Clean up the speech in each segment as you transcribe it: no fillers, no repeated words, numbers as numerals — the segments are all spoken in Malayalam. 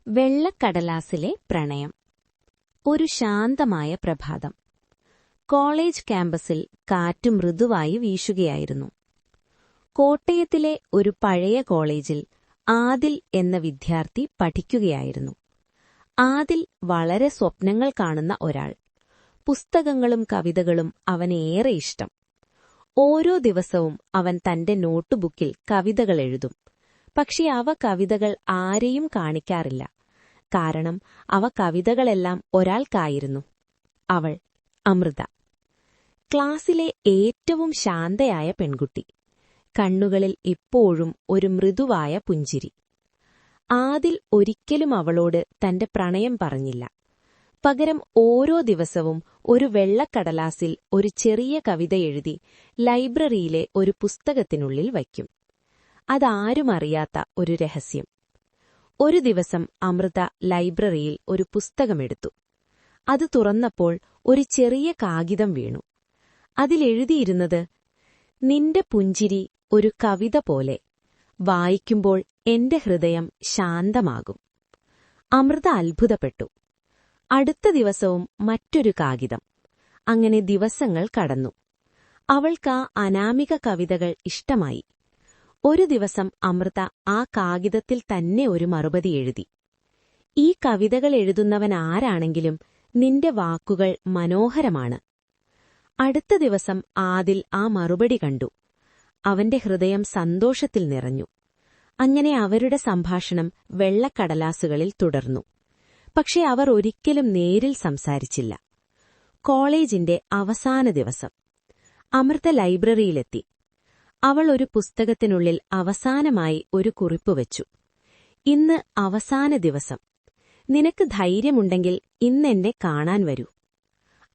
വെള്ളക്കടലാസിലെ പ്രണയം. ഒരു ശാന്തമായ പ്രഭാതം. കോളേജ് ക്യാമ്പസിൽ കാറ്റ് മൃദുവായി വീശുകയായിരുന്നു. കോട്ടയത്തിലെ ഒരു പഴയ കോളേജിൽ ആദിൽ എന്ന വിദ്യാർത്ഥി പഠിക്കുകയായിരുന്നു. ആദിൽ വളരെ സ്വപ്നങ്ങൾ കാണുന്ന ഒരാൾ. പുസ്തകങ്ങളും കവിതകളും അവനേറെ ഇഷ്ടം. ഓരോ ദിവസവും അവൻ തന്റെ നോട്ടുബുക്കിൽ കവിതകൾ എഴുതും. പക്ഷേ അവ കവിതകൾ ആരെയും കാണിക്കാറില്ല. കാരണം അവ കവിതകളെല്ലാം ഒരാൾക്കായിരുന്നു. അവൾ അമൃത. ക്ലാസ്സിലെ ഏറ്റവും ശാന്തയായ പെൺകുട്ടി. കണ്ണുകളിൽ ഇപ്പോഴും ഒരു മൃദുവായ പുഞ്ചിരി. ആദിൽ ഒരിക്കലും അവളോട് തന്റെ പ്രണയം പറഞ്ഞില്ല. പകരം ഓരോ ദിവസവും ഒരു വെള്ളക്കടലാസിൽ ഒരു ചെറിയ കവിത എഴുതി ലൈബ്രറിയിലെ ഒരു പുസ്തകത്തിനുള്ളിൽ വയ്ക്കും. അതാരും അറിയാത്ത ഒരു രഹസ്യം. ഒരു ദിവസം അമൃത ലൈബ്രറിയിൽ ഒരു പുസ്തകമെടുത്തു. അത് തുറന്നപ്പോൾ ഒരു ചെറിയ കാഗിതം വീണു. അതിലെഴുതിയിരുന്നത്, നിന്റെ പുഞ്ചിരി ഒരു കവിത പോലെ, വായിക്കുമ്പോൾ എന്റെ ഹൃദയം ശാന്തമാകും. അമൃത അത്ഭുതപ്പെട്ടു. അടുത്ത ദിവസവും മറ്റൊരു കാഗിതം. അങ്ങനെ ദിവസങ്ങൾ കടന്നു. അവൾക്ക് ആ അനാമിക കവിതകൾ ഇഷ്ടമായി. ഒരു ദിവസം അമൃത ആ കാഗിതത്തിൽ തന്നെ ഒരു മറുപടി എഴുതി. ഈ കവിതകൾ എഴുതുന്നവൻ ആരാണെങ്കിലും നിന്റെ വാക്കുകൾ മനോഹരമാണ്. അടുത്ത ദിവസം ആദിൽ ആ മറുപടി കണ്ടു. അവന്റെ ഹൃദയം സന്തോഷത്തിൽ നിറഞ്ഞു. അങ്ങനെ അവരുടെ സംഭാഷണം വെള്ളക്കടലാസുകളിൽ തുടർന്നു. പക്ഷെ അവർ ഒരിക്കലും നേരിൽ സംസാരിച്ചില്ല. കോളേജിന്റെ അവസാന ദിവസം. അമൃത ലൈബ്രറിയിലെത്തി. അവൾ ഒരു പുസ്തകത്തിനുള്ളിൽ അവസാനമായി ഒരു കുറിപ്പ് വച്ചു. ഇന്ന് അവസാന ദിവസം. നിനക്ക് ധൈര്യമുണ്ടെങ്കിൽ ഇന്നെന്നെ കാണാൻ വരൂ.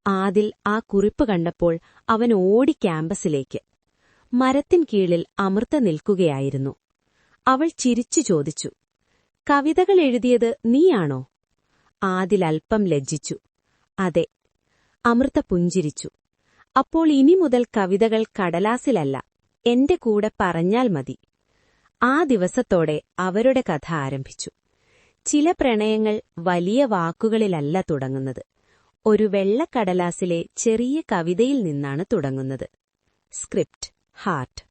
ആദിൽ ആ കുറിപ്പ് കണ്ടപ്പോൾ അവൻ ഓടി ക്യാമ്പസിലേക്ക്. മരത്തിൻ കീഴിൽ അമൃത നിൽക്കുകയായിരുന്നു. അവൾ ചിരിച്ചു ചോദിച്ചു, കവിതകൾ എഴുതിയത് നീയാണോ? ആദിൽ അല്പം ലജ്ജിച്ചു. അതെ. അമൃത പുഞ്ചിരിച്ചു. അപ്പോൾ ഇനി മുതൽ കവിതകൾ കടലാസിലല്ല, എന്റെ കൂടെ പറഞ്ഞാൽ മതി. ആ ദിവസത്തോടെ അവരുടെ കഥ ആരംഭിച്ചു. ചില പ്രണയങ്ങൾ വലിയ വാക്കുകളിലല്ല തുടങ്ങുന്നത്. ഒരു വെള്ളക്കടലാസിലെ ചെറിയ കവിതയിൽ നിന്നാണ് തുടങ്ങുന്നത്. Script heart.